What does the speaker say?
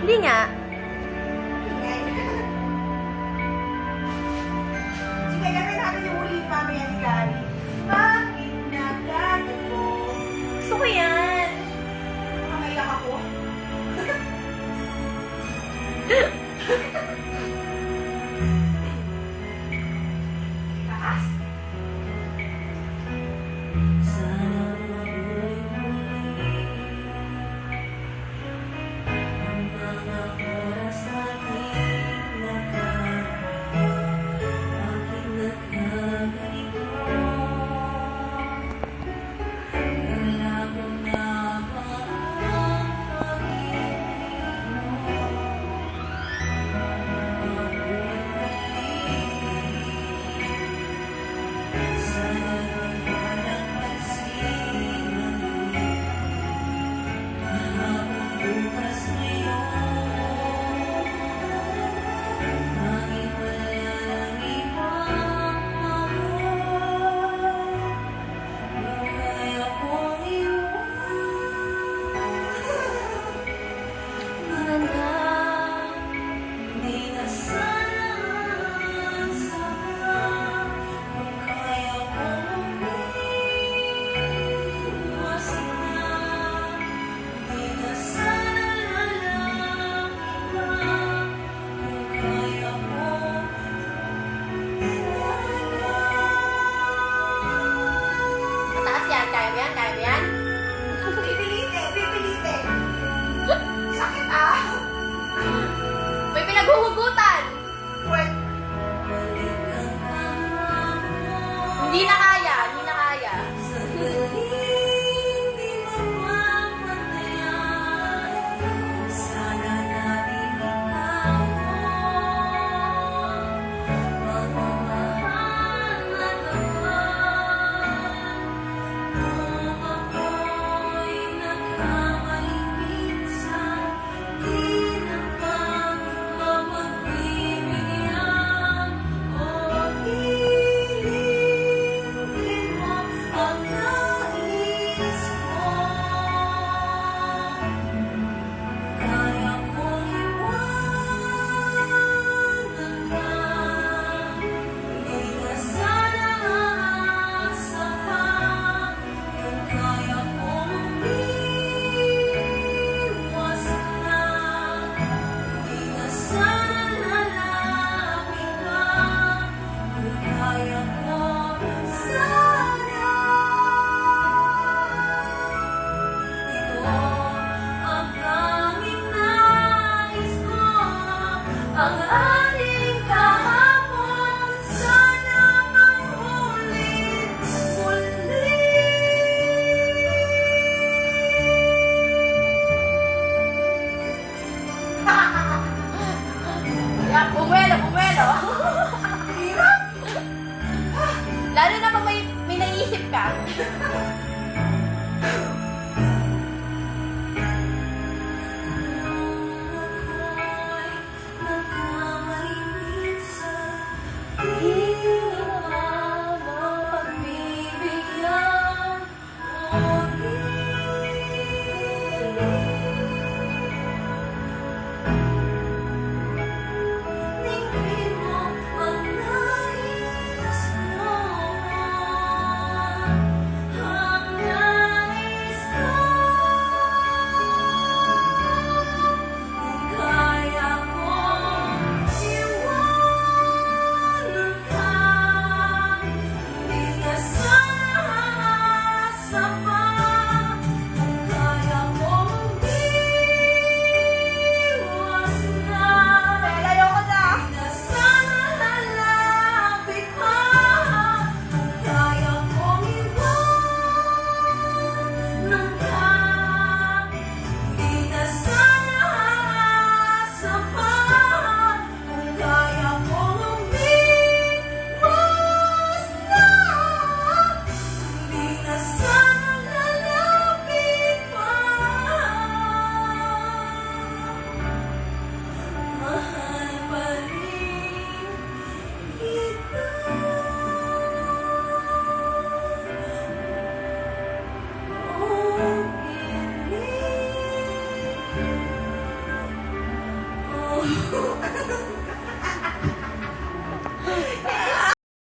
Hindi nga. Sige, gawin natin yung ulit mamaya ni Gary. Bakit nagkatago? Gusto ko yan. Mamaiyak ako. Taas. Mataas yan. Kaya mo yan? Kaya mo yan? Pipilitin, pipilitin. Sakit ah. May pinaghuhugutan. Wait. Hindi na kaya. Hindi na kaya. Ang ating kahapon, sana maulit muli. Yan, bumuelo, bumuelo. Hirap! Lalo na pag may naisip ka. Oh.